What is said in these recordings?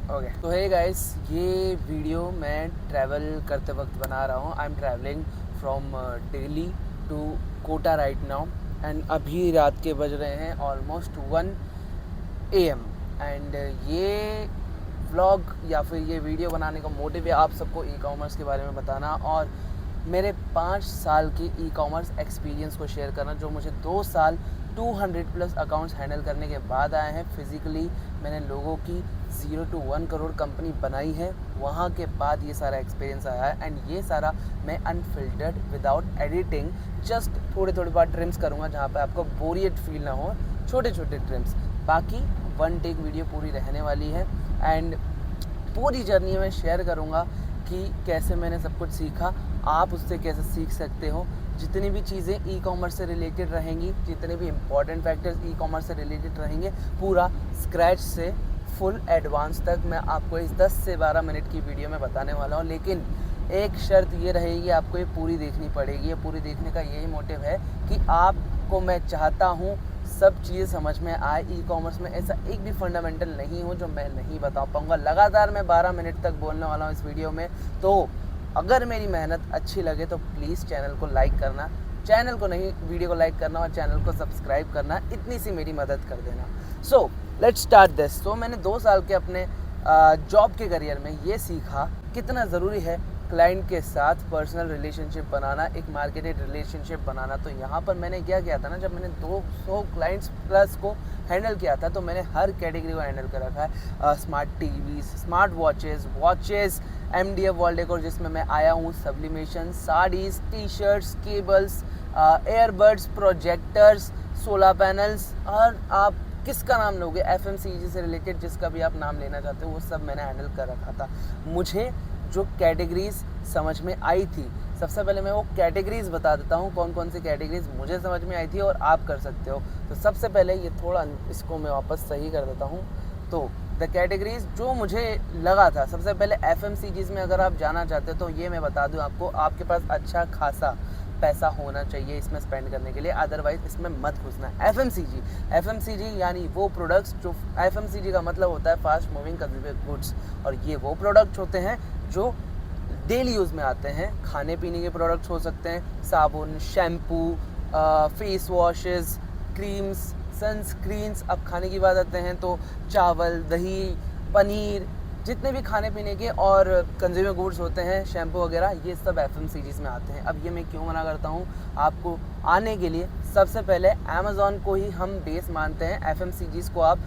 Okay तो hey guys, ये video मैं ट्रैवल करते वक्त बना रहा हूँ। I am travelling from Delhi to Kota right now and अभी रात के बज रहे हैं ऑलमोस्ट 1 AM एंड ये व्लॉग या फिर ये वीडियो बनाने का मोटिव है आप सबको ई कॉमर्स के बारे में बताना और मेरे 5 साल के ई कॉमर्स एक्सपीरियंस को शेयर करना, जो मुझे 2 साल 200+ अकाउंट्स हैंडल करने के बाद आए हैं। फिज़िकली मैंने लोगों की 0 to 1 करोड़ कंपनी बनाई है, वहाँ के बाद ये सारा एक्सपीरियंस आया है एंड ये सारा मैं अनफिल्टर्ड विदाउट एडिटिंग जस्ट थोड़े बार ट्रिम्स करूँगा जहाँ पे आपको बोरियत फील ना हो, छोटे ट्रिम्स। बाकी 1 टेक वीडियो पूरी रहने वाली है एंड पूरी जर्नी में शेयर करूँगा कि कैसे मैंने सब कुछ सीखा, आप उससे कैसे सीख सकते हो। जितनी भी चीज़ें ई कॉमर्स से रिलेटेड रहेंगी, जितने भी इम्पॉर्टेंट फैक्टर्स ई कॉमर्स से रिलेटेड रहेंगे, पूरा स्क्रैच से फुल एडवांस तक मैं आपको इस 10 से 12 मिनट की वीडियो में बताने वाला हूँ। लेकिन एक शर्त ये रहेगी, आपको ये पूरी देखनी पड़ेगी। ये पूरी देखने का यही मोटिव है कि आपको मैं चाहता हूँ सब चीज़ें समझ में आए। ई कॉमर्स में ऐसा एक भी फंडामेंटल नहीं हो जो मैं नहीं बता पाऊँगा। लगातार मैं 12 मिनट तक बोलने वाला हूँ इस वीडियो में, तो अगर मेरी मेहनत अच्छी लगे तो प्लीज़ चैनल को लाइक करना, चैनल को नहीं वीडियो को लाइक करना और चैनल को सब्सक्राइब करना, इतनी सी मेरी मदद कर देना। So let's start this. तो मैंने 2 साल के अपने जॉब के करियर में ये सीखा कितना ज़रूरी है क्लाइंट के साथ पर्सनल रिलेशनशिप बनाना, एक मार्केटेड रिलेशनशिप बनाना। तो यहाँ पर मैंने क्या किया था ना, जब मैंने 200 क्लाइंट्स प्लस को हैंडल किया था तो मैंने हर कैटेगरी को हैंडल कर रखा है। Smart TVs, smart watches, MDF wall decor जिसमें मैं आया हूँ, sublimation, saris, T shirts, cables, airbuds, projectors, solar panels, और आप किसका नाम लोगे, FMCG से रिलेटेड जिसका भी आप नाम लेना चाहते हो वो सब मैंने हैंडल कर रखा था। मुझे जो कैटेगरीज समझ में आई थी, सबसे पहले मैं वो कैटेगरीज बता देता हूँ कौन कौन सी कैटेगरीज मुझे समझ में आई थी और आप कर सकते हो। तो सबसे पहले ये थोड़ा इसको मैं वापस सही कर देता हूँ। तो द कैटेगरीज जो मुझे लगा था, सबसे पहले FMCGs में अगर आप जाना चाहते हो तो ये मैं बता दूँ आपको, आपके पास अच्छा खासा पैसा होना चाहिए इसमें स्पेंड करने के लिए, अदरवाइज इसमें मत घुसना। FMCG यानी वो प्रोडक्ट्स जो, FMCG का मतलब होता है फास्ट मूविंग कंज्यूमर गुड्स, और ये वो प्रोडक्ट्स होते हैं जो डेली यूज़ में आते हैं। खाने पीने के प्रोडक्ट्स हो सकते हैं, साबुन, shampoo, face washes, creams, sunscreens. अब खाने की बात आते हैं तो चावल, दही, पनीर, जितने भी खाने पीने के और कंज्यूमर गुड्स होते हैं, शैम्पू वगैरह, ये सब FMCGs में आते हैं। अब ये मैं क्यों मना करता हूँ आपको आने के लिए, सबसे पहले अमेज़ॉन को ही हम बेस मानते हैं। FMCGs को आप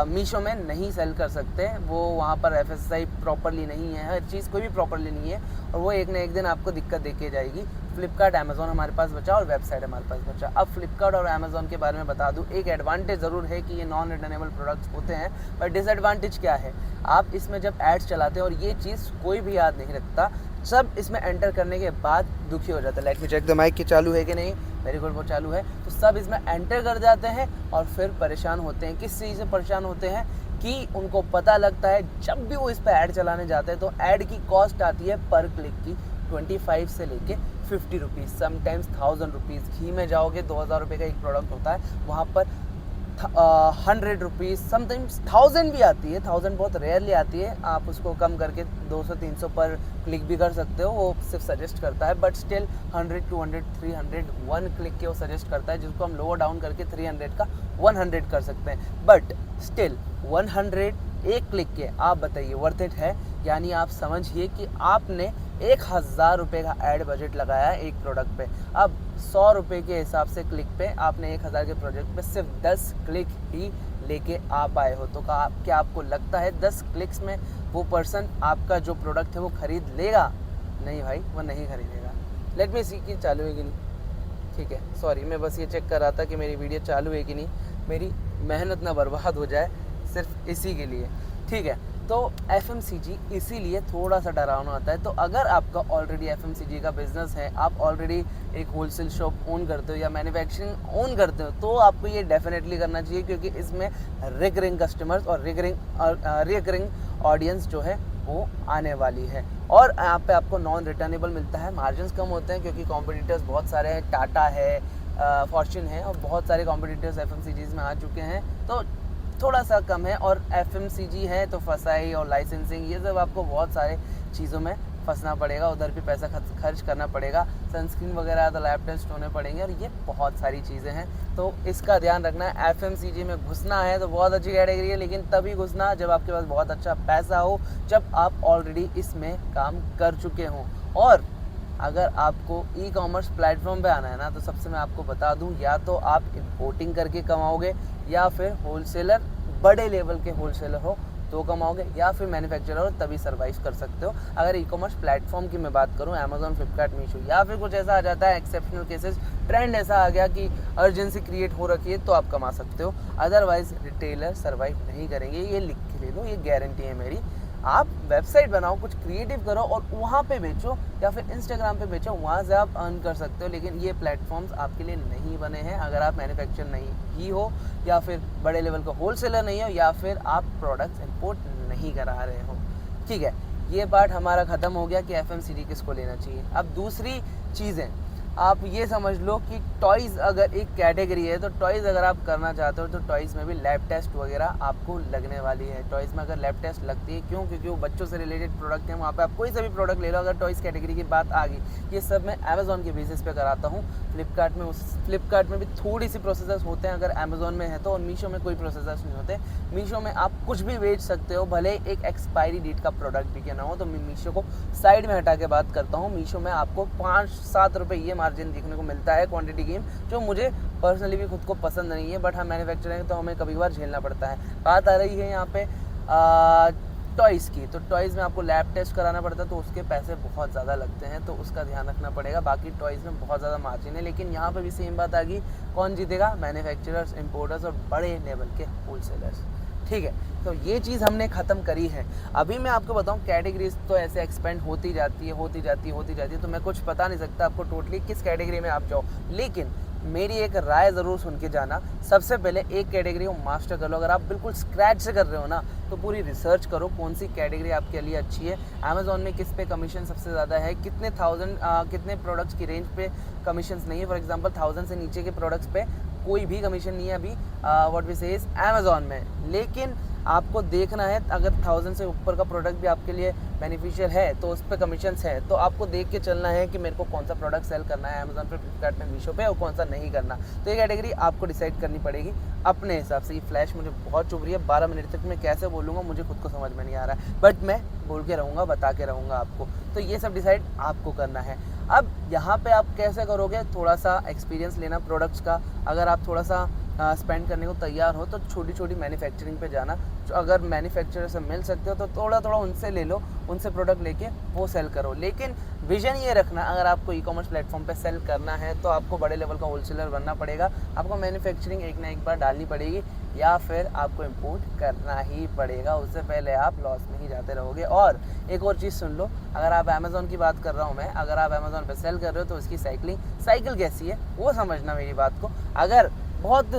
मीशो में नहीं सेल कर सकते, वो वहाँ पर FSI प्रॉपरली नहीं है, हर चीज़ कोई भी प्रॉपरली नहीं है और वो एक ना एक दिन आपको दिक्कत देके जाएगी। फ्लिपकार्ट, अमेज़ॉन हमारे पास बचा और वेबसाइट हमारे पास बचा। अब फ्लिपकार्ट और अमेज़ॉन के बारे में बता दूँ, एक एडवांटेज ज़रूर है कि ये नॉन रिटर्नेबल प्रोडक्ट्स होते हैं, पर डिसएडवांटेज क्या है, आप इसमें जब एड्स चलाते हैं और ये चीज़ कोई भी याद नहीं रखता, सब इसमें एंटर करने के बाद दुखी हो जाता है। Let me check the mic कि चालू है कि नहीं, वेरी गुड, वो चालू है। तो सब इसमें एंटर कर जाते हैं और फिर परेशान होते हैं। किस चीज़ से परेशान होते हैं कि उनको पता लगता है जब भी वो इस पर ऐड चलाने जाते हैं तो ऐड की कॉस्ट आती है पर क्लिक की 25 से लेके 50 रुपीज़, समटाइम्स 1000 रुपीज़। घी में जाओगे 2000 रुपये का एक प्रोडक्ट होता है, वहाँ पर 100 रुपीज़, समटाइम्स 1000 भी आती है। 1000 बहुत रेयरली आती है, आप उसको कम करके 200-300 पर क्लिक भी कर सकते हो, वो सिर्फ सजेस्ट करता है। बट स्टिल 100, 200, 300 1 क्लिक के वो सजेस्ट करता है, जिसको हम लोअर डाउन करके 300 का 100 कर सकते हैं। बट स्टिल 100 एक क्लिक के, आप बताइए वर्थ इट है? यानी आप समझिए कि आपने 1000 रुपये का ऐड बजट लगाया है एक प्रोडक्ट पे। अब 100 रुपये के हिसाब से क्लिक पे आपने 1000 के प्रोजेक्ट पे सिर्फ 10 क्लिक ही लेके आ पाए हो। तो क्या आपको लगता है 10 क्लिक्स में वो पर्सन आपका जो प्रोडक्ट है वो ख़रीद लेगा? नहीं भाई, वो नहीं खरीदेगा। लेट मी सी कि चालू है कि नहीं। ठीक है, सॉरी, मैं बस ये चेक कर रहा था कि मेरी वीडियो चालू है कि नहीं, मेरी मेहनत ना बर्बाद हो जाए सिर्फ इसी के लिए। ठीक है, तो FMCG इसीलिए थोड़ा सा डरावना आता है। तो अगर आपका ऑलरेडी FMCG का बिजनेस है, आप ऑलरेडी एक होलसेल शॉप ओन करते हो या मैन्युफैक्चरिंग ओन करते हो, तो आपको ये डेफिनेटली करना चाहिए, क्योंकि इसमें रिकरिंग कस्टमर्स और रिकरिंग ऑडियंस जो है वो आने वाली है। और यहाँ पे आपको नॉन रिटर्नेबल मिलता है, मार्जिन्स कम होते हैं क्योंकि कॉम्पिटिटर्स बहुत सारे हैं, टाटा है, फॉर्च्यून है और बहुत सारे कॉम्पिटिटर्स FMCGs में आ चुके हैं। तो थोड़ा सा कम है, और FMCG है तो फसाई और लाइसेंसिंग, ये सब आपको बहुत सारे चीज़ों में फंसना पड़ेगा, उधर भी पैसा खर्च करना पड़ेगा, सनस्क्रीन वगैरह तो लैब टेस्ट होने पड़ेंगे, और ये बहुत सारी चीज़ें हैं। तो इसका ध्यान रखना है। FMCG में घुसना है तो बहुत अच्छी कैटेगरी है, लेकिन तभी घुसना जब आपके पास बहुत अच्छा पैसा हो, जब आप ऑलरेडी इसमें काम कर चुके हों। और अगर आपको ई-कॉमर्स प्लेटफॉर्म पे आना है ना, तो सबसे मैं आपको बता दूं, या तो आप इंपोर्टिंग करके कमाओगे, या फिर होलसेलर, बड़े लेवल के होलसेलर हो तो कमाओगे, या फिर मैन्युफैक्चरर हो तभी सर्वाइव कर सकते हो। अगर ई-कॉमर्स प्लेटफॉर्म की मैं बात करूं, अमेजोन, फ्लिपकार्ट, मीशो, या फिर कुछ ऐसा आ जाता है एक्सेप्शनल केसेस, ट्रेंड ऐसा आ गया कि अर्जेंसी क्रिएट हो रखी है, तो आप कमा सकते हो। अदरवाइज रिटेलर सर्वाइव नहीं करेंगे, ये लिख के ले लो, ये गारंटी है मेरी। आप वेबसाइट बनाओ, कुछ क्रिएटिव करो और वहाँ पे बेचो, या फिर इंस्टाग्राम पे बेचो, वहाँ से आप अर्न कर सकते हो। लेकिन ये प्लेटफॉर्म्स आपके लिए नहीं बने हैं अगर आप मैन्युफैक्चर नहीं ही हो, या फिर बड़े लेवल का होलसेलर नहीं हो, या फिर आप प्रोडक्ट्स इंपोर्ट नहीं करा रहे हो। ठीक है, ये पार्ट हमारा ख़त्म हो गया कि FMCG किसको लेना चाहिए। अब दूसरी चीज़ें आप ये समझ लो कि टॉयज़ अगर एक कैटेगरी है, तो टॉयज़ अगर आप करना चाहते हो तो टॉयज़ में भी लैब टेस्ट वगैरह आपको लगने वाली है। टॉयज़ में अगर लैब टेस्ट लगती है, क्यों? क्योंकि वो बच्चों से रिलेटेड प्रोडक्ट हैं, वहाँ पे आप कोई सा भी प्रोडक्ट ले लो। अगर टॉयज़ कैटेगरी की बात आ गई, ये सब मैं अमेज़ॉन के बेसिस पे कराता हूँ। फ्लिपकार्ट में भी थोड़ी सी प्रोसेसर्स होते हैं अगर अमेज़ॉन में है तो, और मीशो में कोई प्रोसेसर्स नहीं होते। मीशो में आप कुछ भी बेच सकते हो, भले एक एक्सपायरी डेट का प्रोडक्ट भी क्यों ना हो। तो मैं मीशो को साइड में हटा के बात करता हूँ। मीशो में आपको 5-7 रुपये ये मार्जिन देखने को मिलता है क्वांटिटी गेम, जो मुझे पर्सनली भी खुद को पसंद नहीं है, बट हम मैन्युफैक्चर हैं तो हमें कभी कभार झेलना पड़ता है। बात आ रही है यहाँ पे टॉयज़ की, तो टॉयज़ में आपको लैब टेस्ट कराना पड़ता है, तो उसके पैसे बहुत ज़्यादा लगते हैं, तो उसका ध्यान रखना पड़ेगा। बाकी टॉयज़ में बहुत ज़्यादा मार्जिन है, लेकिन यहाँ पे भी सेम बात आ गई, कौन जीतेगा? मैन्युफैक्चरर्स, इंपोर्टर्स और बड़े लेवल के होलसेलर्स। ठीक है, तो ये चीज़ हमने ख़त्म करी है। अभी मैं आपको बताऊं, कैटेगरीज तो ऐसे एक्सपेंड होती जाती है, तो मैं कुछ बता नहीं सकता आपको टोटली किस कैटेगरी में आप जाओ, लेकिन मेरी एक राय ज़रूर सुन के जाना। सबसे पहले एक कैटेगरी को मास्टर कर लो। अगर आप बिल्कुल स्क्रैच से कर रहे हो ना, तो पूरी रिसर्च करो कौन सी कैटेगरी आपके लिए अच्छी है। अमेज़ॉन में किस पे कमीशन सबसे ज़्यादा है, कितने प्रोडक्ट्स की रेंज पे कमीशंस नहीं है। फॉर एग्जांपल 1000 से नीचे के प्रोडक्ट्स पे कोई भी कमीशन नहीं है अभी व्हाट वी से इज अमेज़ॉन में। लेकिन आपको देखना है, अगर 1000 से ऊपर का प्रोडक्ट भी आपके लिए बेनिफिशियल है तो उस पर कमीशंस है, तो आपको देख के चलना है कि मेरे को कौन सा प्रोडक्ट सेल करना है अमेज़ॉन पे, फ्लिपकार्ट में, मीशो पे, और कौन सा नहीं करना। तो ये कैटेगरी आपको डिसाइड करनी पड़ेगी अपने हिसाब से। ये फ्लैश मुझे बहुत चुभ रही है, 12 मिनट तक मैं कैसे बोलूँगा मुझे खुद को समझ में नहीं आ रहा है, बट मैं बोल के रहूँगा, बता के रहूँगा आपको। तो ये सब डिसाइड आपको करना है। अब यहाँ पे आप कैसे करोगे? थोड़ा सा एक्सपीरियंस लेना प्रोडक्ट्स का। अगर आप थोड़ा सा स्पेंड करने को तैयार हो तो छोटी छोटी मैन्युफैक्चरिंग पे जाना। अगर मैन्युफैक्चरर से मिल सकते हो तो थोड़ा थोड़ा उनसे ले लो, उनसे प्रोडक्ट लेके वो सेल करो। लेकिन विजन ये रखना, अगर आपको ई कॉमर्स प्लेटफॉर्म पे सेल करना है तो आपको बड़े लेवल का होलसेलर बनना पड़ेगा, आपको मैन्युफैक्चरिंग एक ना एक बार डालनी पड़ेगी, या फिर आपको इम्पोर्ट करना ही पड़ेगा। उससे पहले आप लॉस में ही जाते रहोगे। और एक और चीज़ सुन लो, अगर आप अमेज़ॉन की बात कर रहा हूँ मैं, अगर आप अमेज़ॉन पे सेल कर रहे हो तो उसकी साइकिल कैसी है वो समझना मेरी बात को। अगर बहुत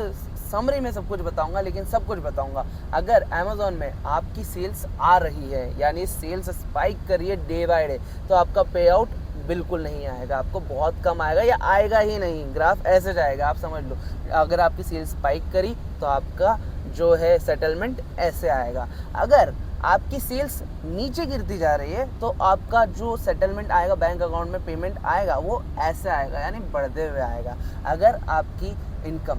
समरी में सब कुछ बताऊंगा, लेकिन सब कुछ बताऊंगा। अगर अमेज़ॉन में आपकी सेल्स आ रही है, यानी सेल्स स्पाइक कर रही है डे बाय डे, तो आपका पे आउट बिल्कुल नहीं आएगा, आपको बहुत कम आएगा, या आएगा ही नहीं। ग्राफ ऐसे जाएगा, आप समझ लो। अगर आपकी सेल्स स्पाइक करी तो आपका जो है सेटलमेंट ऐसे आएगा। अगर आपकी सेल्स नीचे गिरती जा रही है तो आपका जो सेटलमेंट आएगा, बैंक अकाउंट में पेमेंट आएगा, वो ऐसे आएगा, यानी बढ़ते हुए आएगा। अगर आपकी इनकम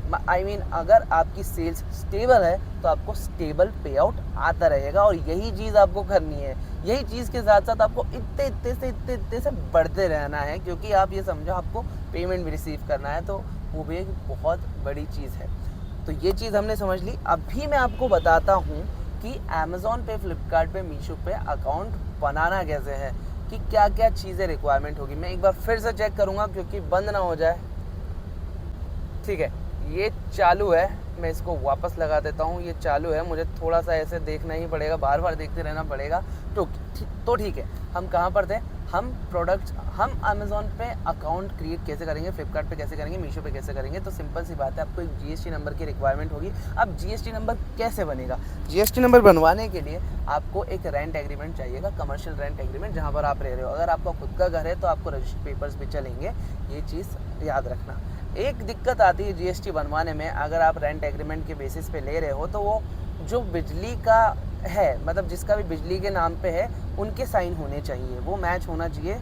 अगर आपकी सेल्स स्टेबल है तो आपको स्टेबल पे आउट आता रहेगा। और यही चीज़ आपको करनी है। यही चीज़ के साथ साथ आपको इतने से बढ़ते रहना है, क्योंकि आप ये समझो आपको पेमेंट भी रिसीव करना है, तो वो भी एक बहुत बड़ी चीज़ है। तो ये चीज़ हमने समझ ली। अभी मैं आपको बताता हूँ कि अमेज़ॉन पे, फ्लिपकार्ट पे, मीशो पे अकाउंट बनाना कैसे है, कि क्या क्या चीज़ें रिक्वायरमेंट होगी। मैं एक बार फिर से चेक करूँगा क्योंकि बंद ना हो जाए। ठीक है, ये चालू है, मैं इसको वापस लगा देता हूँ। ये चालू है, मुझे थोड़ा सा ऐसे देखना ही पड़ेगा, बार बार देखते रहना पड़ेगा। तो ठीक है, हम कहाँ पर थे? हम अमेज़ॉन पे अकाउंट क्रिएट कैसे करेंगे, फ्लिपकार्ट पे कैसे करेंगे, मीशो पे कैसे करेंगे। तो सिंपल सी बात है, आपको एक GST नंबर की रिक्वायरमेंट होगी। अब GST नंबर कैसे बनेगा? GST नंबर बनवाने के लिए आपको एक रेंट एग्रीमेंट चाहिएगा, कमर्शियल रेंट एग्रीमेंट, जहाँ पर आप रह रहे हो। अगर आपका खुद का घर है तो आपको रजिस्ट्री पेपर्स भी चलेंगे, ये चीज़ याद रखना। एक दिक्कत आती है GST बनवाने में, अगर आप रेंट एग्रीमेंट के बेसिस पे ले रहे हो तो वो जो बिजली का है, मतलब जिसका भी बिजली के नाम पे है, उनके साइन होने चाहिए, वो मैच होना चाहिए,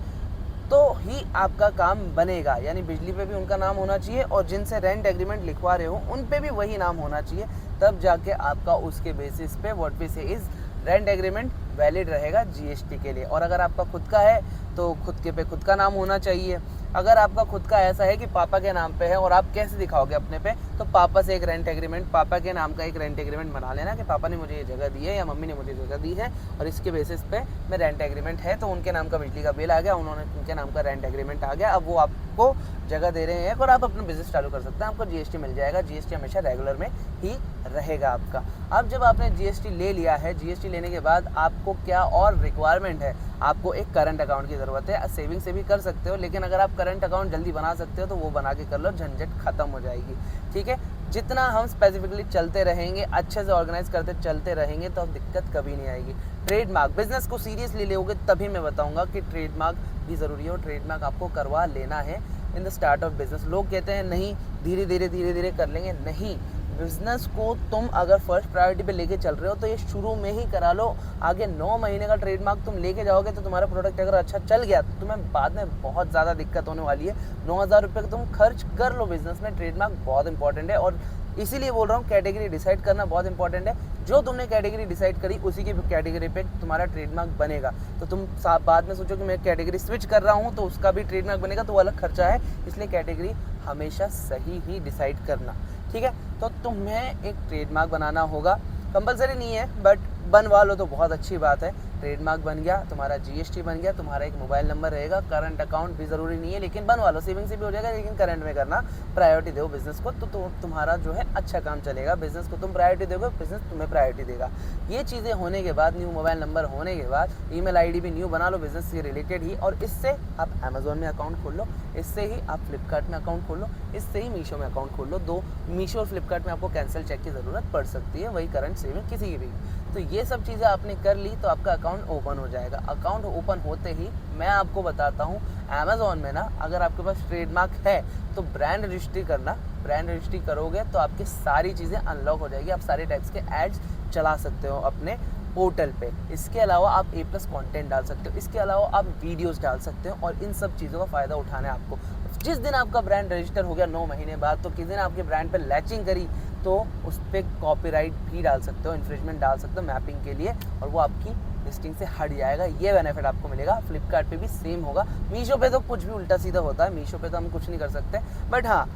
तो ही आपका काम बनेगा। यानी बिजली पे भी उनका नाम होना चाहिए और जिनसे रेंट एग्रीमेंट लिखवा रहे हो उन पे भी वही नाम होना चाहिए, तब जाके आपका उसके बेसिस पे व्हाट वी से इज़ रेंट एग्रीमेंट वैलिड रहेगा जीएसटी के लिए। और अगर आपका खुद का है तो खुद के पे खुद का नाम होना चाहिए। अगर आपका खुद का ऐसा है कि पापा के नाम पे है और आप कैसे दिखाओगे अपने पे, तो पापा से एक रेंट एग्रीमेंट, पापा के नाम का एक रेंट एग्रीमेंट बना लेना कि पापा ने मुझे ये जगह दी है या मम्मी ने मुझे जगह दी है और इसके बेसिस पे मैं रेंट एग्रीमेंट है, तो उनके नाम का बिजली का बिल आ गया, उनके नाम का रेंट एग्रीमेंट आ गया, अब वो आपको जगह दे रहे हैं और आप अपना बिजनेस चालू कर सकते हैं। आपको जीएसटी मिल जाएगा, जीएसटी हमेशा रेगुलर में ही रहेगा आपका। अब जब आपने जीएसटी ले लिया है, जीएसटी लेने के बाद आपको क्या और रिक्वायरमेंट है, आपको एक करंट अकाउंट की ज़रूरत है। सेविंग से भी कर सकते हो, लेकिन अगर आप करंट अकाउंट जल्दी बना सकते हो तो वो बना के कर लो, झंझट खत्म हो जाएगी। ठीक है, जितना हम स्पेसिफिकली चलते रहेंगे, अच्छे से ऑर्गेनाइज करते चलते रहेंगे, तो दिक्कत कभी नहीं आएगी। ट्रेडमार्क, बिजनेस को सीरियसली लोगे तभी मैं बताऊंगा कि ट्रेडमार्क भी ज़रूरी है और ट्रेडमार्क आपको करवा लेना है in the start of business. लोग कहते हैं नहीं धीरे धीरे कर लेंगे, नहीं, बिजनेस को तुम अगर फर्स्ट प्रायोरिटी पे लेके चल रहे हो तो ये शुरू में ही करा लो। आगे 9 महीने का ट्रेडमार्क तुम लेके जाओगे तो तुम्हारा प्रोडक्ट अगर अच्छा चल गया तो तुम्हें बाद में बहुत ज़्यादा दिक्कत होने वाली है। 9,000 रुपये तुम खर्च कर लो बिजनेस में, ट्रेडमार्क बहुत इंपॉर्टेंट है। और इसीलिए बोल रहा हूँ कैटेगरी डिसाइड करना बहुत इंपॉर्टेंट है। जो तुमने कैटेगरी डिसाइड करी उसी की कैटेगरी पे तुम्हारा ट्रेडमार्क बनेगा। तो तुम बाद में सोचो कि मैं कैटेगरी स्विच कर रहा हूँ तो उसका भी ट्रेडमार्क बनेगा, तो वो अलग खर्चा है। इसलिए कैटेगरी हमेशा सही ही डिसाइड करना, ठीक है। तो तुम्हें एक ट्रेडमार्क बनाना होगा, कंपलसरी नहीं है बट बनवा लो तो बहुत अच्छी बात है। ट्रेडमार्क बन गया, तुम्हारा जीएसटी बन गया, तुम्हारा एक मोबाइल नंबर रहेगा, करंट अकाउंट भी ज़रूरी नहीं है लेकिन बनवा लो, सेविंग से भी हो जाएगा, लेकिन करंट में करना, प्रायोरिटी दो बिजनेस को, तो तुम्हारा जो है अच्छा काम चलेगा। बिजनेस को तुम प्रायोरिटी दोगे, बिजनेस तुम्हें प्रायोरिटी देगा। ये चीज़ें होने के बाद, न्यू मोबाइल नंबर होने के बाद, ईमेल आईडी भी न्यू बना लो बिजनेस से रिलेटेड ही, और इससे आप अमेजोन में अकाउंट खोल लो, इससे ही आप फ्लिपकार्ट में अकाउंट खोल लो, इससे ही मीशो में अकाउंट खोल लो। दो मीशो और फ्लिपकार्ट में आपको कैंसिल चेक की ज़रूरत पड़ सकती है, वही करंट सेविंग किसी की भी। तो ये सब चीज़ें आपने कर ली तो आपका अकाउंट ओपन हो जाएगा। अकाउंट ओपन होते ही मैं आपको बताता हूँ, अमेज़ॉन में ना अगर आपके पास ट्रेडमार्क है तो ब्रांड रजिस्ट्री करना। ब्रांड रजिस्ट्री करोगे तो आपकी सारी चीज़ें अनलॉक हो जाएगी, आप सारे टाइप्स के एड्स चला सकते हो अपने पोर्टल पे। इसके अलावा आप A+ कंटेंट डाल सकते हो, इसके अलावा आप वीडियोस डाल सकते हो, और इन सब चीज़ों का फ़ायदा उठाना है आपको। जिस दिन आपका ब्रांड रजिस्टर हो गया 9 महीने बाद, तो किस दिन आपके ब्रांड पे लैचिंग करी तो उस पर कॉपीराइट भी डाल सकते हो, इन्फ्रिंजमेंट डाल सकते हो मैपिंग के लिए, और वो आपकी लिस्टिंग से हट जाएगा। ये बेनिफिट आपको मिलेगा। फ्लिपकार्ट पे भी सेम होगा। मीशो पे तो कुछ भी उल्टा सीधा होता है, मीशो पे तो हम कुछ नहीं कर सकते, बट हाँ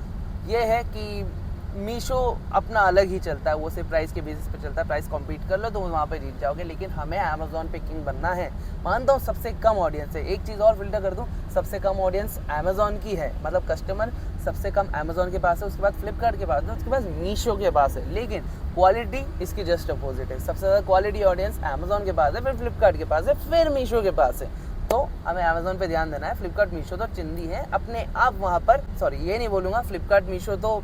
ये है कि मीशो अपना अलग ही चलता है, वो सिर्फ प्राइस के बेसिस पे चलता है। प्राइस कॉम्पीट कर लो तो वहाँ पे जीत जाओगे, लेकिन हमें अमेजोन पे किंग बनना है। मानता हूँ सबसे कम ऑडियंस है, एक चीज़ और फिल्टर कर दूँ, सबसे कम ऑडियंस अमेजोन की है, मतलब कस्टमर सबसे कम अमेजोन के पास है, उसके बाद फ्लिपकार्ट के पास है, उसके बाद मीशो के पास है, लेकिन क्वालिटी इसकी जस्ट अपोजिट है। सबसे ज़्यादा क्वालिटी ऑडियंस अमेजोन के पास है, फिर फ्लिपकार्ट के पास है, फिर मीशो के पास है। तो हमें अमेजोन पे ध्यान देना है। फ्लिपकार्ट मीशो तो चिंदी है अपने आप वहाँ पर, सॉरी ये नहीं बोलूँगा, फ्लिपकार्ट मीशो तो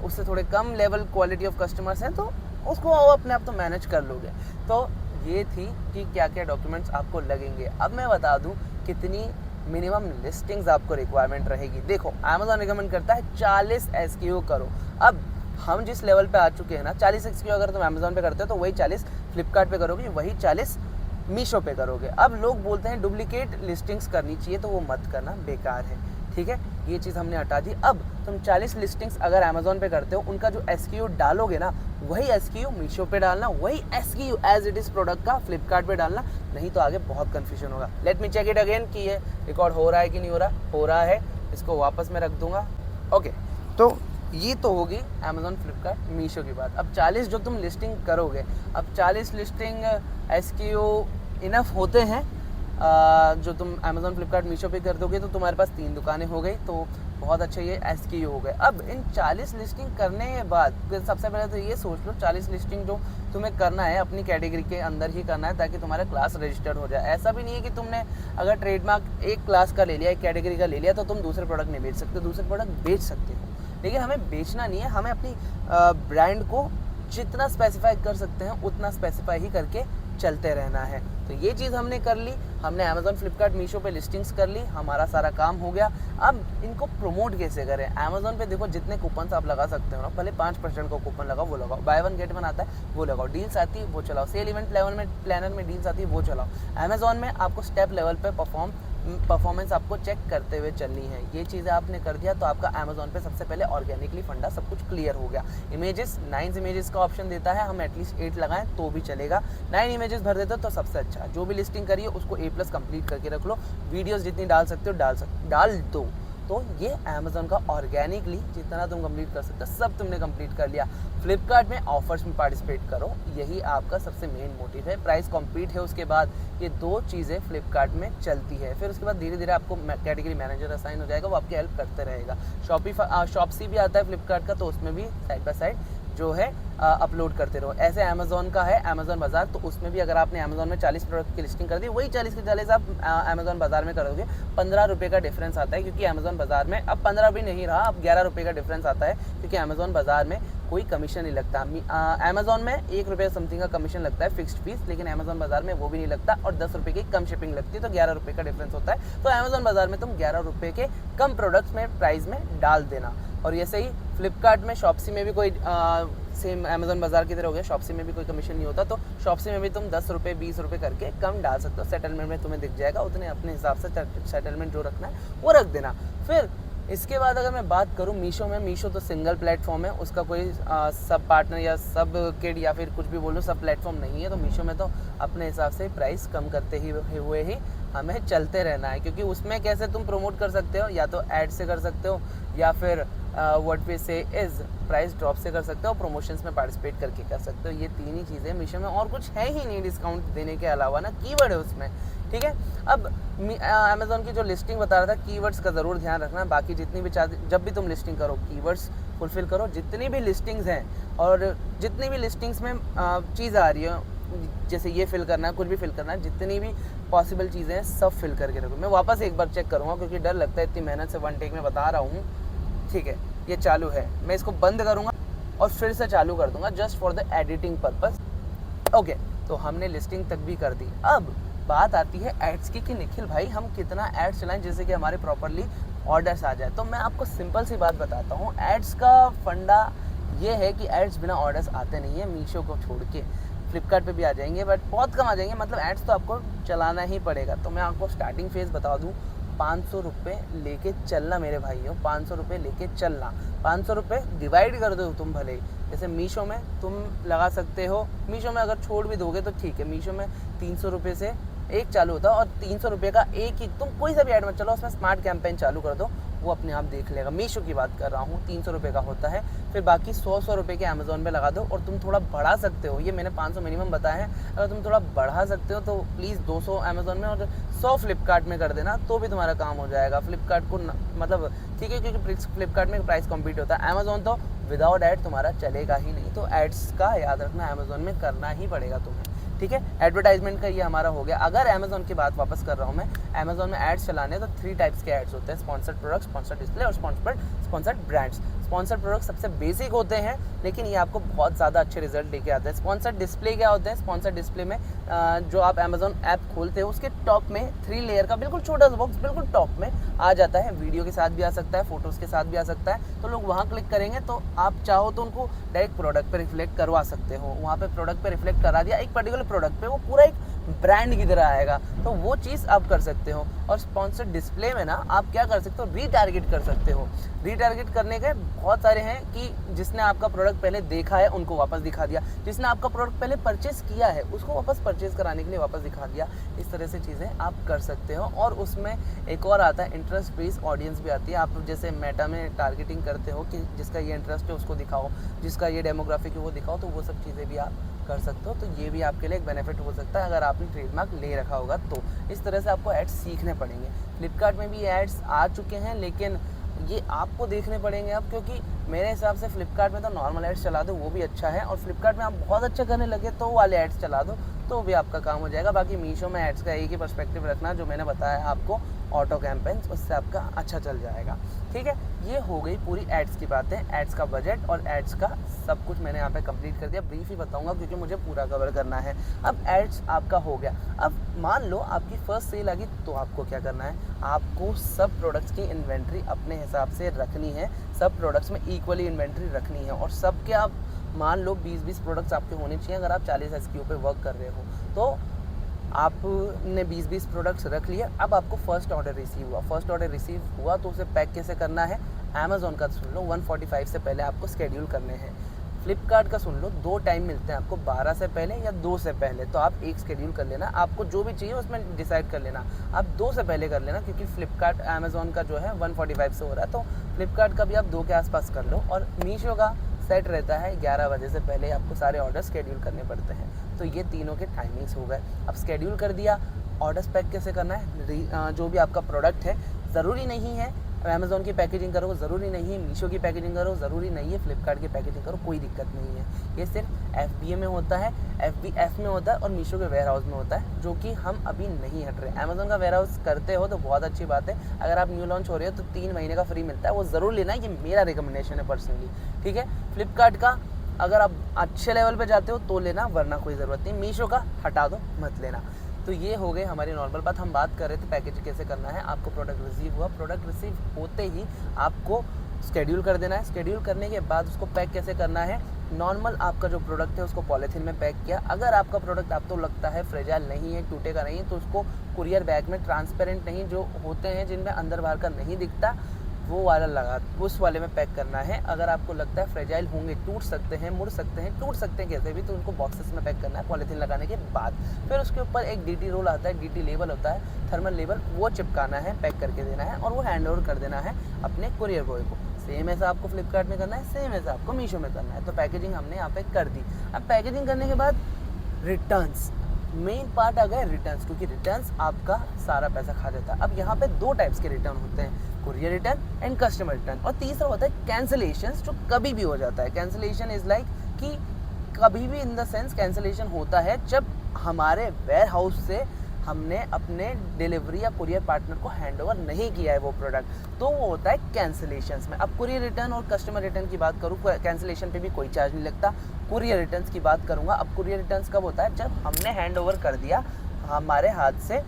उससे थोड़े कम लेवल क्वालिटी ऑफ कस्टमर्स हैं, तो उसको अपने आप तो मैनेज कर लोगे। तो ये थी कि क्या क्या डॉक्यूमेंट्स आपको लगेंगे। अब मैं बता दूं कितनी मिनिमम लिस्टिंग्स आपको रिक्वायरमेंट रहेगी। देखो अमेजोन रिकमेंड करता है 40 SKU करो। अब हम जिस लेवल पे आ चुके हैं ना, 40 SKU अगर तुम अमेजोन पे करते हो तो वही 40 फ्लिपकार्ट पे करोगे, वही 40 मीशो पे करोगे। अब लोग बोलते हैं डुप्लीकेट लिस्टिंग्स करनी चाहिए, तो वो मत करना, बेकार है, ठीक है। ये चीज़ हमने हटा दी। अब तुम 40 लिस्टिंग्स अगर अमेजोन पे करते हो, उनका जो SKU डालोगे ना, वही SKU मीशो पे डालना, वही SKU as it is product का फ्लिपकार्ट पे डालना, नहीं तो आगे बहुत कन्फ्यूजन होगा। Let me check it again कि ये रिकॉर्ड हो रहा है कि नहीं हो रहा। हो रहा है, इसको वापस मैं रख दूंगा। ओके, तो ये तो होगी अमेजोन, फ्लिपकार्ट, मीशो की बात। अब 40 जो तुम लिस्टिंग करोगे, अब 40 लिस्टिंग SKU इनफ होते हैं। जो तुम अमेजोन, फ्लिपकार्ट, मीशो पे कर दोगे तो तुम्हारे पास 3 दुकानें हो गई, तो बहुत अच्छे ये SKU हो गए। अब इन 40 लिस्टिंग करने के बाद सबसे पहले तो ये सोच लो 40 लिस्टिंग जो तुम्हें करना है अपनी कैटेगरी के अंदर ही करना है, ताकि तुम्हारा क्लास रजिस्टर्ड हो जाए। ऐसा भी नहीं है कि तुमने अगर ट्रेडमार्क एक क्लास का ले लिया, एक कैटेगरी का ले लिया, तो तुम दूसरे प्रोडक्ट नहीं बेच सकते। दूसरे प्रोडक्ट बेच सकते हो, लेकिन हमें बेचना नहीं है। हमें अपनी ब्रांड को जितना स्पेसिफाई कर सकते हैं उतना स्पेसिफाई ही करके चलते रहना है। तो ये चीज़ हमने कर ली, हमने अमेज़ॉन, फ्लिपकार्ट, मीशो पे लिस्टिंग्स कर ली, हमारा सारा काम हो गया। अब इनको प्रमोट कैसे करें? अमेज़ॉन पे देखो जितने कूपन्स आप लगा सकते हो ना, भले 5% का कूपन लगाओ, वो लगाओ, बाय वन गेट वन आता है वो लगाओ, डील्स आती है वो चलाओ, सेल इवेंट प्लानर में डील्स आती है वो चलाओ। अमेज़ॉन में आपको स्टेप लेवल पे परफॉर्मेंस आपको चेक करते हुए चलनी है। ये चीज़ें आपने कर दिया तो आपका अमेज़ॉन पे सबसे पहले ऑर्गेनिकली फंडा सब कुछ क्लियर हो गया। इमेजेस 9 इमेजेस का ऑप्शन देता है, हम एटलीस्ट 8 लगाएं तो भी चलेगा। 9 इमेजेस भर देते हो तो सबसे अच्छा। जो भी लिस्टिंग करिए उसको A+ कंप्लीट करके रख लो, वीडियोस जितनी डाल सकते हो डाल दो। तो ये अमेज़ॉन का ऑर्गेनिकली जितना तुम कंप्लीट कर सकते हो सब तुमने कंप्लीट कर लिया। फ्लिपकार्ट में ऑफर्स में पार्टिसिपेट करो, यही आपका सबसे मेन मोटिव है। प्राइस कॉम्पीट है, उसके बाद ये 2 चीज़ें फ्लिपकार्ट में चलती है। फिर उसके बाद धीरे धीरे आपको कैटेगरी मैनेजर असाइन हो जाएगा, वो आपकी हेल्प करते रहेगा। शॉपसी भी आता है फ्लिपकार्ट का, तो उसमें भी साइड बाय साइड जो है अपलोड करते रहो। ऐसे अमेज़ॉन का है अमेज़ॉन बाज़ार, तो उसमें भी अगर आपने अमेज़ॉन में 40 प्रोडक्ट की लिस्टिंग कर दी, वही 40 के 40 आप अमेज़ॉन बाज़ार में करोगे। 15 रुपये का डिफरेंस आता है, क्योंकि अमेज़ॉन बाज़ार में अब 15 भी नहीं रहा, अब 11 रुपये का डिफरेंस आता है, क्योंकि अमेज़ॉन बाज़ार में कोई कमीशन नहीं लगता। अमेज़ॉन में 1 रुपये समथिंग का कमीशन लगता है फिक्स्ड फीस, लेकिन अमेज़ॉन बाज़ार में वो भी नहीं लगता, और 10 रुपये की कम शिपिंग लगती है, तो 11 रुपये का डिफरेंस होता है। तो अमेज़ॉन बाज़ार में तुम 11 रुपये के कम प्रोडक्ट्स में प्राइस में डाल देना। और ऐसे ही फ्लिपकार्ट में, शॉपसी में भी कोई सेम अमेज़ॉन बाज़ार की तरह हो गया, शॉपसी में भी कोई कमीशन नहीं होता, तो शॉपसी में भी तुम 10 रुपये 20 रुपये करके कम डाल सकते हो। सेटलमेंट में तुम्हें दिख जाएगा, उतने अपने हिसाब से सेटलमेंट जो रखना है वो रख देना। फिर इसके बाद अगर मैं बात करूँ मीशो में, मीशो तो सिंगल प्लेटफॉर्म है, उसका कोई सब पार्टनर या सब किड या फिर कुछ भी बोलो, सब प्लेटफॉर्म नहीं है। तो मीशो में तो अपने हिसाब से प्राइस कम करते हुए ही हमें चलते रहना है, क्योंकि उसमें कैसे तुम प्रमोट कर सकते हो, या तो ऐड से कर सकते हो, या फिर व्हाट वी से इज़ प्राइस ड्रॉप से कर सकते हो, प्रमोशंस में पार्टिसिपेट करके कर सकते हो। ये 3 ही चीज़ें मीशो में, और कुछ है ही नहीं डिस्काउंट देने के अलावा ना, कीवर्ड है उसमें, ठीक है। अब अमेज़ॉन की जो लिस्टिंग बता रहा था, कीवर्ड्स का ज़रूर ध्यान रखना। बाकी जितनी भी जब भी तुम लिस्टिंग करो, कीवर्ड्स फुलफिल करो। जितनी भी लिस्टिंग्स हैं और जितनी भी लिस्टिंग्स में चीज़ आ रही है, जैसे ये फिल करना है, कुछ भी फिल करना है, जितनी भी पॉसिबल चीज़ें हैं सब फिल करके रखो। मैं वापस एक बार चेक करूँगा, क्योंकि डर लगता है इतनी मेहनत से वन टेक में बता रहा हूँ। ठीक है, ये चालू है, मैं इसको बंद करूँगा और फिर से चालू कर दूँगा, just for the editing purpose. Okay, तो हमने लिस्टिंग तक भी कर दी। अब बात आती है एड्स की, कि निखिल भाई हम कितना एड्स चलाएं जिससे कि हमारे प्रॉपरली ऑर्डर्स आ जाए। तो मैं आपको सिंपल सी बात बताता हूँ, एड्स का फंडा ये है कि एड्स बिना ऑर्डर्स आते नहीं है। मीशो को छोड़ के फ्लिपकार्ट पे भी आ जाएंगे, बट बहुत कम आ जाएंगे, मतलब एड्स तो आपको चलाना ही पड़ेगा। तो मैं आपको स्टार्टिंग फेज़ बता दूँ, 500 रुपये लेके चलना मेरे भाइयों, 500 रुपये लेके चलना। 500 रुपये डिवाइड कर दो तुम भले, जैसे मीशो में तुम लगा सकते हो, मीशो में अगर छोड़ भी दोगे तो ठीक है, मीशो में 300 रुपये से एक चालू होता है, और 300 रुपये का एक ही, तुम कोई सा भी ऐड मत चलो, उसमें स्मार्ट कैंपेन चालू कर दो, वो अपने आप देख लेगा। मीशो की बात कर रहा हूँ, 300 रुपये का होता है। फिर बाकी 100 रुपये के अमेज़ॉन पे लगा दो, और तुम थोड़ा बढ़ा सकते हो, ये मैंने 500 मिनिमम बताया है, अगर तुम थोड़ा बढ़ा सकते हो तो प्लीज़ 200 अमेज़ॉन में और 100 फ्लिपकार्ट में कर देना, तो भी तुम्हारा काम हो जाएगा। फ्लिपकार्ट को मतलब ठीक है, क्योंकि फ्लिपकार्ट में प्राइस कॉम्पीट होता है, अमेज़ॉन तो विदाउट ऐड तुम्हारा चलेगा ही नहीं। तो एड्स का याद रखना, अमेज़ॉन में करना ही पड़ेगा तुम्हें, ठीक है। एडवर्टाइजमेंट का ये हमारा हो गया। अगर अमेज़ॉन की बात वापस कर रहा हूँ मैं, अमेज़ॉन में एड्स चलाने तो 3 टाइप्स के एड्स होते हैं, स्पॉन्सर्ड प्रोडक्ट, स्पॉन्सर्ड डिस्प्ले और स्पॉन्सर्ड ब्रांड्स। स्पॉन्सर्ड प्रोडक्ट सबसे बेसिक होते हैं, लेकिन ये आपको बहुत ज़्यादा अच्छे रिजल्ट लेके आते हैं। स्पॉन्सर्ड डिस्प्ले क्या होते हैं? स्पॉन्सर्ड डिस्प्ले में जो आप अमेज़ॉन ऐप खोलते हो उसके टॉप में 3 लेयर का बिल्कुल छोटा सा बॉक्स बिल्कुल टॉप में आ जाता है, वीडियो के साथ भी आ सकता है, फोटोज़ के साथ भी आ सकता है। तो लोग वहाँ क्लिक करेंगे तो आप चाहो तो उनको डायरेक्ट प्रोडक्ट पर रिफ्लेक्ट करवा सकते हो। वहाँ पर प्रोडक्ट पर रिफ्लेक्ट करा दिया एक पर्टिकुलर प्रोडक्ट पर, वो पूरा एक ब्रांड की तरह आएगा, तो वो चीज़ आप कर सकते हो। और स्पॉन्सर्ड डिस्प्ले में ना आप क्या कर सकते हो, रीटारगेट कर सकते हो। रीटारगेट करने के बहुत सारे हैं, कि जिसने आपका प्रोडक्ट पहले देखा है उनको वापस दिखा दिया, जिसने आपका प्रोडक्ट पहले परचेस किया है उसको वापस परचेस कराने के लिए वापस दिखा दिया। इस तरह से चीज़ें आप कर सकते हो। और उसमें एक और आता है, इंटरेस्ट बेस्ड ऑडियंस भी आती है। आप जैसे मेटा में टारगेटिंग करते हो कि जिसका ये इंटरेस्ट है उसको दिखाओ, जिसका ये डेमोग्राफिक है वो दिखाओ, तो वो सब चीज़ें भी आप कर सकते हो। तो ये भी आपके लिए एक बेनिफिट हो सकता है अगर आपने ट्रेडमार्क ले रखा होगा तो। इस तरह से आपको एड्स सीखने पड़ेंगे। फ्लिपकार्ट में भी एड्स आ चुके हैं, लेकिन ये आपको देखने पड़ेंगे अब, क्योंकि मेरे हिसाब से फ्लिपकार्ट में तो नॉर्मल एड्स चला दो वो भी अच्छा है, और फ्लिपकार्ट में आप बहुत अच्छा करने लगे तो वाले एड्स चला दो तो भी आपका काम हो जाएगा। बाकी मीशो में एड्स का एक ही पर्सपेक्टिव रखना जो मैंने बताया आपको, ऑटो कैंपेन्स, उससे आपका अच्छा चल जाएगा। ठीक है, ये हो गई पूरी एड्स की बातें, एड्स का बजट और एड्स का सब कुछ मैंने यहाँ पे कंप्लीट कर दिया। ब्रीफ ही बताऊंगा क्योंकि मुझे पूरा कवर करना है। अब एड्स आपका हो गया। अब मान लो आपकी फर्स्ट सेल आ गई, तो आपको क्या करना है, आपको सब प्रोडक्ट्स की इन्वेंट्री अपने हिसाब से रखनी है, सब प्रोडक्ट्स में इक्वली इन्वेंट्री रखनी है और सबके आप मान लो 20-20 प्रोडक्ट्स आपके होने चाहिए। अगर आप 40 SKU पे वर्क कर रहे हो तो आपने 20-20 प्रोडक्ट्स रख लिए। अब आपको फर्स्ट ऑर्डर रिसीव हुआ तो उसे पैक कैसे करना है, अमेज़ॉन का सुन लो 1:45 से पहले आपको स्केड्यूल करने हैं। फ्लिपकार्ट का सुन लो 2 टाइम मिलते हैं आपको, 12 से पहले या 2 से पहले, तो आप एक स्केड्यूल कर लेना, आपको जो भी चाहिए उसमें डिसाइड कर लेना। आप 2 से पहले कर लेना क्योंकि फ्लिपकार्ट अमेज़ॉन का जो है 1:45 से हो रहा है, तो फ्लिपकार्ट का भी आप 2 के आसपास कर लो। और मीशो का सेट रहता है 11 बजे से पहले आपको सारे ऑर्डर स्केड्यूल करने पड़ते हैं। तो ये तीनों के टाइमिंग्स हो गए। अब स्केड्यूल कर दिया, ऑर्डर्स पैक कैसे करना है, जो भी आपका प्रोडक्ट है, ज़रूरी नहीं है अमेज़ॉन की पैकेजिंग करो, ज़रूरी नहीं है मीशो की पैकेजिंग करो, ज़रूरी नहीं है फ्लिपकार्ट की पैकेजिंग करो, कोई दिक्कत नहीं है। ये सिर्फ FBA में होता है, FBF में होता है और मीशो के वेयर हाउस में होता है, जो कि हम अभी नहीं हट रहे। अमेज़ॉन का वेयर हाउस करते हो तो बहुत अच्छी बात है। अगर आप न्यू लॉन्च हो रहे हो तो 3 महीने का फ्री मिलता है, वो ज़रूर लेना, ये मेरा रिकमेंडेशन है पर्सनली। ठीक है, फ्लिपकार्ट का अगर आप अच्छे लेवल पे जाते हो तो लेना, वरना कोई ज़रूरत नहीं। मीशो का हटा दो, मत लेना। तो ये हो गई हमारी नॉर्मल बात। हम बात कर रहे थे पैकेज कैसे करना है। आपको प्रोडक्ट रिसीव हुआ, प्रोडक्ट रिसीव होते ही आपको स्केड्यूल कर देना है। स्केड्यूल करने के बाद उसको पैक कैसे करना है, नॉर्मल आपका जो प्रोडक्ट है उसको पॉलीथीन में पैक किया। अगर आपका प्रोडक्ट आपको लगता है फ्रेजाइल नहीं है, टूटेगा नहीं, तो उसको कुरियर बैग में, ट्रांसपेरेंट नहीं जो होते हैं जिनमें अंदर बाहर का नहीं दिखता, वो वाला लगा, उस वाले में पैक करना है। अगर आपको लगता है फ्रेजाइल होंगे, टूट सकते हैं, मुड़ सकते हैं, टूट सकते हैं कैसे भी, तो उनको बॉक्सेस में पैक करना है पॉलीथीन लगाने के बाद। फिर उसके ऊपर एक DT रोल आता है, DT लेबल होता है, थर्मल लेबल, वो चिपकाना है, पैक करके देना है और वो हैंड ओवर कर देना है अपने कुरियर बॉय को। सेम ऐसा आपको फ्लिपकार्ट में करना है, सेम ऐसा आपको मीशो में करना है। तो पैकेजिंग हमने यहाँ पे कर दी। अब पैकेजिंग करने के बाद रिटर्न्स, मेन पार्ट आ गया रिटर्न्स, क्योंकि रिटर्न्स आपका सारा पैसा खा जाता है। अब यहाँ पे 2 टाइप्स के रिटर्न होते हैं, courier return and customer return. और तीसरा होता है कैंसिलेशंस, जो कभी भी हो जाता है। कैंसिलेशन इज़ लाइक कि कभी भी इन द सेंस कैंसिलेशन होता है जब हमारे वेयर हाउस से हमने अपने डिलीवरी या कुरियर पार्टनर को हैंडओवर नहीं किया है वो प्रोडक्ट, तो वो होता है कैंसिलेशंस में। अब कुरियर रिटर्न और कस्टमर रिटर्न की बात करूँ, कैंसिलेशन पे भी कोई चार्ज नहीं लगता। कुरियर रिटर्न्स की बात करूँगा। अब कुरियर रिटर्न्स कब होता है, जब हमने हैंडओवर कर दिया हमारे हाथ से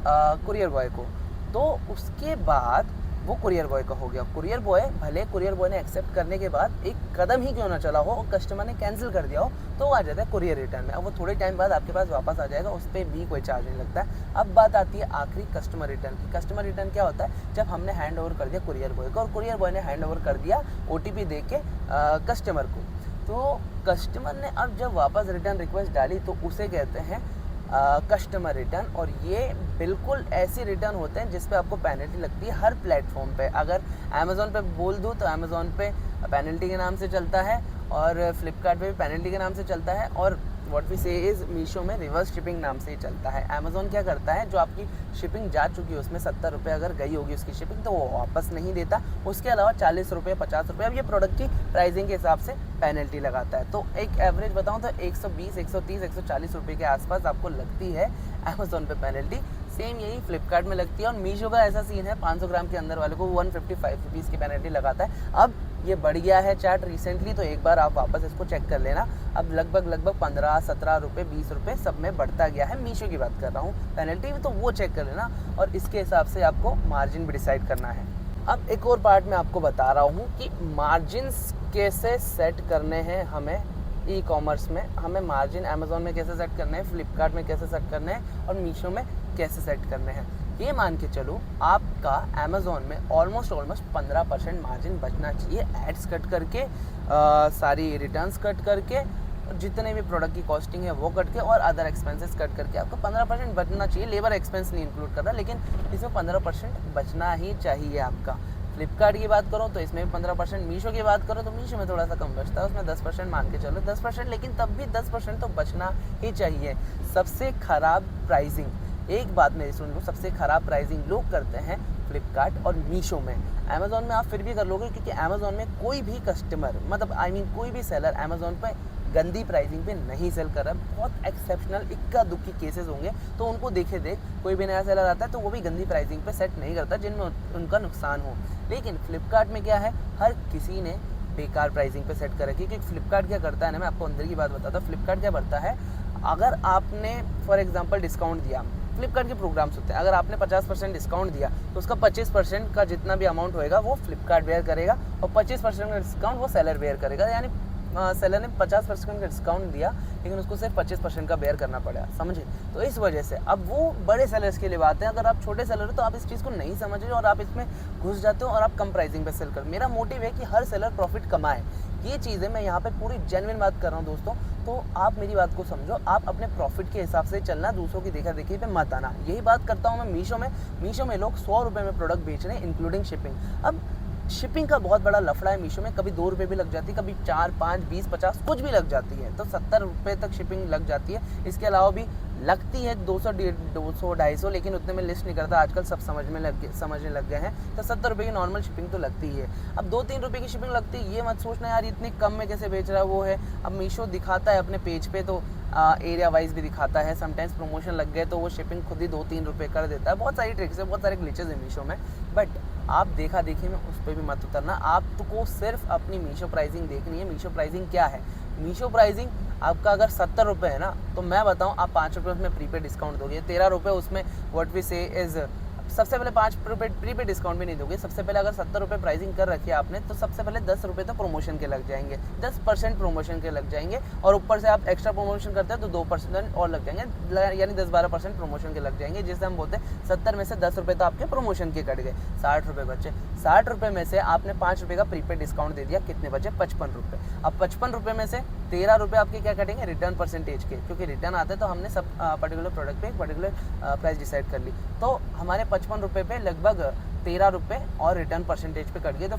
कुरियर बॉय को, तो उसके बाद वो कुरियर बॉय का हो गया। कुरियर बॉय, भले कुरियर बॉय ने एक्सेप्ट करने के बाद एक कदम ही क्यों ना चला हो और कस्टमर ने कैंसिल कर दिया हो, तो वो आ जाता है कुरियर रिटर्न में। अब वो थोड़े टाइम बाद आपके पास वापस आ जाएगा, उस पर भी कोई चार्ज नहीं लगता है। अब बात आती है आखिरी कस्टमर रिटर्न की। कस्टमर रिटर्न क्या होता है, जब हमने हैंड ओवर कर दिया कुरियर बॉय को और कुरियर बॉय ने हैंड ओवर कर दिया OTP दे के कस्टमर को, तो कस्टमर ने अब जब वापस रिटर्न रिक्वेस्ट डाली तो उसे कहते हैं कस्टमर रिटर्न। और ये बिल्कुल ऐसी रिटर्न होते हैं जिस पे आपको पेनल्टी लगती है हर प्लेटफॉर्म पे। अगर अमेज़ॉन पे बोल दूँ तो अमेज़ॉन पे पेनल्टी के नाम से चलता है और फ्लिपकार्ट पे भी पेनल्टी के नाम से चलता है, और व्हाट वी से इज़ मीशो में रिवर्स शिपिंग नाम से ही चलता है। अमेज़ॉन क्या करता है, जो आपकी शिपिंग जा चुकी है उसमें 70 रुपये अगर गई होगी उसकी शिपिंग, तो वो वापस नहीं देता। उसके अलावा 40 रुपये, 50 रुपये, अब ये प्रोडक्ट की प्राइसिंग के हिसाब से पेनल्टी लगाता है। तो एक एवरेज बताऊँ तो 120, 130, 140 रुपये के आसपास आपको लगती है अमेज़ॉन पे पेनल्टी। सेम यही फ्लिपकार्ट में लगती है। और मीशो का ऐसा सीन है, 500 ग्राम के अंदर वाले को 155 रुपीज़ की पेनल्टी लगाता है। अब ये बढ़ गया है चार्ट रिसेंटली, तो एक बार आप वापस इसको चेक कर लेना। अब लगभग 15, 17 रुपये, 20 रुपये सब में बढ़ता गया है। मीशो की बात कर रहा हूँ पेनल्टी, तो वो चेक कर लेना और इसके हिसाब से आपको मार्जिन भी डिसाइड करना है। अब एक और पार्ट में आपको बता रहा हूँ कि मार्जिन्स कैसे सेट करने हैं हमें ई-कॉमर्स में। हमें मार्जिन अमेज़ॉन में कैसे सेट करने हैं, फ्लिपकार्ट में कैसे सेट करने हैं और मीशो में कैसे सेट करने हैं। ये मान के चलो आपका अमेज़ॉन में ऑलमोस्ट 15% मार्जिन बचना चाहिए, एड्स कट करके, सारी रिटर्न्स कट करके, जितने भी प्रोडक्ट की कॉस्टिंग है वो कट के और अदर एक्सपेंसेस कट करके आपको 15% बचना चाहिए। लेबर एक्सपेंस नहीं इंक्लूड कर रहा, लेकिन इसमें 15% बचना ही चाहिए आपका। फ्लिपकार्ट की बात करो तो इसमें भी 15%, मीशो की बात करो तो मीशो में थोड़ा सा कम बचता है, उसमें 10% मान के चलो 10%, लेकिन तब भी 10% तो बचना ही चाहिए। सबसे ख़राब प्राइसिंग, एक बात मेरी सुन लो, सबसे ख़राब प्राइसिंग लोग करते हैं फ्लिपकार्ट और मीशो में। अमेज़ॉन में आप फिर भी कर लोगे, क्योंकि अमेज़ॉन में कोई भी कस्टमर, मतलब कोई भी सेलर अमेज़ॉन पे गंदी प्राइसिंग पे नहीं सेल कर रहा है। बहुत एक्सेप्शनल इक्का दुक्की केसेस होंगे तो उनको देखे देख कोई भी नया सेलर आता है तो वो भी गंदी प्राइसिंग पे सेट नहीं करता जिनमें उनका नुकसान हो। लेकिन फ्लिपकार्ट में क्या है, हर किसी ने बेकार प्राइसिंग पे सेट कर रखी है। क्योंकि फ्लिपकार्ट क्या करता है ना, मैं आपको अंदर की बात बताता हूँ। फ्लिपकार्ट क्या करता है, अगर आपने फॉर एग्जांपल डिस्काउंट दिया, फ्लिपकार्ट के प्रोग्राम्स होते हैं, अगर आपने 50% डिस्काउंट दिया तो उसका 25% का जितना भी अमाउंट होएगा वो फ्लिपकार्ट बेयर करेगा और 25% का डिस्काउंट वो सेलर बेयर करेगा। यानी सेलर ने 50% का डिस्काउंट दिया लेकिन उसको सिर्फ 25% का बेयर करना पड़ा, समझे। तो इस वजह से अब वो बड़े सेलर्स के लिए बात है। अगर आप छोटे सेलर हो तो आप इस चीज़ को नहीं समझ रहे हो और आप इसमें घुस जाते हो और आप कम प्राइसिंग पे सेल कर। मेरा मोटिव है कि हर सेलर प्रॉफिट कमाए, ये चीज़ें मैं यहाँ पे पूरी जेन्युइन बात कर रहा हूँ दोस्तों। तो आप मेरी बात को समझो, आप अपने प्रॉफिट के हिसाब से चलना, दूसरों की देखा देखी पे मत आना। यही बात करता हूँ मैं मीशो में लोग 100 रुपये में प्रोडक्ट बेच रहे हैं इंक्लूडिंग शिपिंग। अब शिपिंग का बहुत बड़ा लफड़ा है मीशो में, कभी 2 रुपये भी लग जाती है, कभी 4, 5, 20, 50 कुछ भी लग जाती है, तो 70 रुपये तक शिपिंग लग जाती है। इसके अलावा भी लगती है 200, 250, लेकिन उतने में लिस्ट नहीं करता, आजकल सब समझने लग गए हैं। तो 70 रुपये की नॉर्मल शिपिंग तो लगती ही है। अब 2-3 रुपये की शिपिंग लगती है, ये मत सोचना यार इतने कम में कैसे बेच रहा है वो है। अब मीशो दिखाता है अपने पेज पे तो एरिया वाइज भी दिखाता है, समटाइम्स प्रमोशन लग गए तो वो शिपिंग खुद ही 2-3 रुपये कर देता है। बहुत सारी ट्रिक्स है, बहुत सारे ग्लिचेस है मीशो में, बट आप देखा देखी में उस पर भी मत उतरना। आपको सिर्फ अपनी मीशो प्राइसिंग देखनी है। मीशो प्राइसिंग क्या है, मीशो प्राइसिंग आपका अगर 70 रुपये है ना, तो मैं बताऊं आप 5 रुपये उसमें प्रीपेड डिस्काउंट दोगे, 13 रुपये उसमें व्हाट वी से इज़, सबसे पहले 5 रुपये प्रीपेड डिस्काउंट भी नहीं दोगे। सबसे पहले अगर 70 रुपये प्राइसिंग कर रखी है आपने तो सबसे पहले 10 रुपये तो प्रमोशन के लग जाएंगे, 10% प्रमोशन के लग जाएंगे और ऊपर से आप एक्स्ट्रा प्रमोशन करते हैं तो 2% और लग जाएंगे, यानी 10-12% प्रमोशन के लग जाएंगे। जिससे हम बोलते हैं 70 में से 10 रुपये तो आपके प्रमोशन के कट गए, 60 रुपये बचे। 60 रुपये में से आपने 5 रुपये का प्रीपेड डिस्काउंट दे दिया, कितने बचे, 55 रुपये। अब 55 रुपये में से 13 रुपये आपके क्या कटेंगे, रिटर्न परसेंटेज के, क्योंकि रिटर्न आते हैं तो हमने सब पर्टिकुलर प्रोडक्ट पे एक पर्टिकुलर प्राइस डिसाइड कर ली। तो हमारे 55 रुपये पे लगभग 13 रुपये और रिटर्न परसेंटेज पे कट गए, तो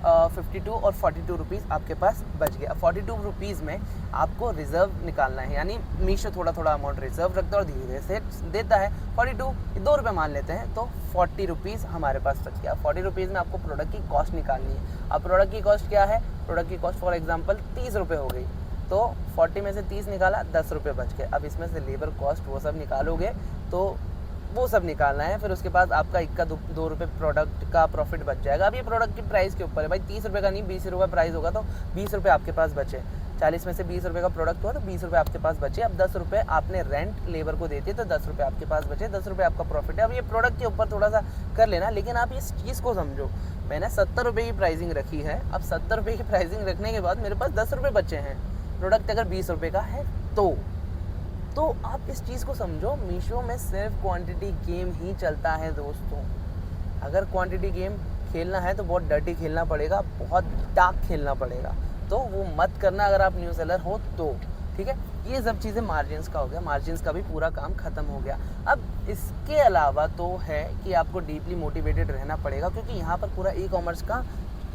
52 और 42 रुपीज़ आपके पास बच गया। 42 रुपीज़ में आपको रिजर्व निकालना है, यानी मीशो थोड़ा थोड़ा अमाउंट रिजर्व रखता है और धीरे धीरे से देता है। 42 2 रुपये मान लेते हैं तो 40 रुपीज़ हमारे पास बच गया। 40 रुपीज़ में आपको प्रोडक्ट की कॉस्ट निकालनी है। अब प्रोडक्ट की कॉस्ट क्या है, प्रोडक्ट की कॉस्ट फॉर एग्जांपल 30 रुपये हो गई, तो 40 में से 30 निकाला, 10 रुपये बच गए। अब इसमें से लेबर कॉस्ट वो सब निकालोगे तो वो सब निकालना है, फिर उसके बाद आपका इक्का 2 रुपये प्रोडक्ट का प्रॉफिट बच जाएगा। अब ये प्रोडक्ट की प्राइस के ऊपर है भाई, 30 रुपये का नहीं 20 रुपये प्राइस होगा तो 20 रुपये आपके पास बचे। 40 में से 20 रुपये का प्रोडक्ट हुआ तो 20 रुपये आपके पास बचे। अब 10 रुपये आपने रेंट लेबर को देती है तो 10 रुपये आपके पास बचे, 10 रुपये आपका प्रॉफिट है। अब ये प्रोडक्ट के ऊपर थोड़ा सा कर लेना, लेकिन आप इस चीज़ को समझो, मैंने 70 रुपये की प्राइसिंग रखी है। अब 70 रुपये की प्राइसिंग रखने के बाद मेरे पास 10 रुपये बचे हैं, प्रोडक्ट अगर 20 रुपये का है तो आप इस चीज़ को समझो, मीशो में सिर्फ क्वांटिटी गेम ही चलता है दोस्तों। अगर क्वांटिटी गेम खेलना है तो बहुत डर्टी खेलना पड़ेगा, बहुत डार्क खेलना पड़ेगा, तो वो मत करना अगर आप न्यू सेलर हो तो, ठीक है। ये सब चीज़ें मार्जिन्स का हो गया, मार्जिन्स का भी पूरा काम ख़त्म हो गया। अब इसके अलावा तो है कि आपको डीपली मोटिवेटेड रहना पड़ेगा, क्योंकि यहाँ पर पूरा ई कॉमर्स का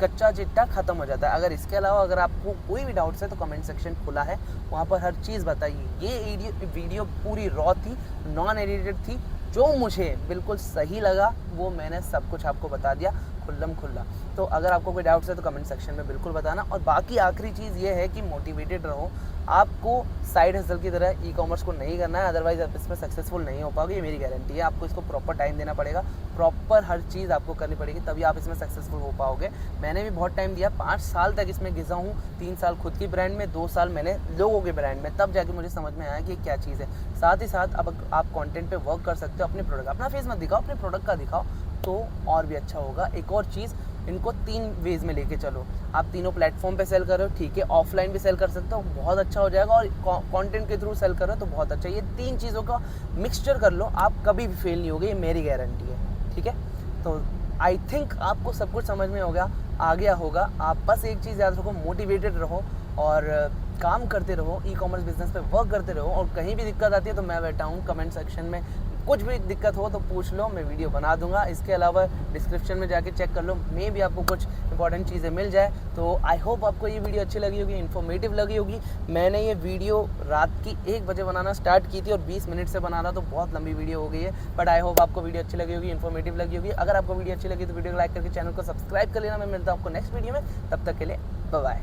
कच्चा चिट्टा ख़त्म हो जाता है। अगर इसके अलावा अगर आपको कोई भी डाउट्स है तो कमेंट सेक्शन खुला है, वहाँ पर हर चीज़ बताइए। ये वीडियो पूरी रॉ थी, नॉन एडिटेड थी, जो मुझे बिल्कुल सही लगा वो मैंने सब कुछ आपको बता दिया खुल्लम खुल्ला। तो अगर आपको कोई डाउट्स है तो कमेंट सेक्शन में बिल्कुल बताना। और बाकी आखिरी चीज़ ये है कि मोटिवेटेड रहो, आपको साइड हसल की तरह ई कॉमर्स को नहीं करना है, अदरवाइज आप इसमें सक्सेसफुल नहीं हो पाओगे, ये मेरी गारंटी है। आपको इसको प्रॉपर टाइम देना पड़ेगा, प्रॉपर हर चीज़ आपको करनी पड़ेगी, तभी आप इसमें सक्सेसफुल हो पाओगे। मैंने भी बहुत टाइम दिया, 5 साल तक इसमें घिसा हूँ, 3 साल खुद की ब्रांड में, 2 साल मैंने लोगों के ब्रांड में, तब जाके मुझे समझ में आया कि क्या चीज़ है। साथ ही साथ अब आप कंटेंट पे वर्क कर सकते हो, अपने प्रोडक्ट, अपना फेस मत दिखाओ, अपने प्रोडक्ट का दिखाओ तो और भी अच्छा होगा। एक और चीज़, इनको 3 वेज में लेके चलो। आप तीनों प्लेटफॉर्म पे सेल करो, ठीक है, ऑफलाइन भी सेल कर सकते हो, बहुत अच्छा हो जाएगा, और कंटेंट के थ्रू सेल करो तो बहुत अच्छा। ये 3 चीज़ों का मिक्सचर कर लो, आप कभी भी फेल नहीं होगे, ये मेरी गारंटी है, ठीक है। तो आई थिंक आपको सब कुछ समझ में आ गया होगा। आप बस एक चीज़ याद रखो, मोटिवेटेड रहो और काम करते रहो, ई कॉमर्स बिजनेस पे वर्क करते रहो। और कहीं भी दिक्कत आती है तो मैं बैठा हूँ, कमेंट सेक्शन में कुछ भी दिक्कत हो तो पूछ लो, मैं वीडियो बना दूंगा। इसके अलावा डिस्क्रिप्शन में जाके चेक कर लो, मे भी आपको कुछ इंपॉर्टेंट चीज़ें मिल जाए। तो आई होप आपको ये वीडियो अच्छी लगी होगी, इन्फॉर्मेटिव लगी होगी। मैंने ये वीडियो रात की 1 बजे बनाना स्टार्ट की थी और 20 मिनट से बनाना, तो बहुत लंबी वीडियो हो गई है, बट आई होप आपको वीडियो अच्छी लगी होगी, इन्फॉर्मेटिव लगी होगी। अगर आपको वीडियो अच्छी लगी तो वीडियो को लाइक करके चैनल को सब्सक्राइब कर लेना। मैं मिलता हूँ आपको नेक्स्ट वीडियो में, तब तक के लिए बाय बाय।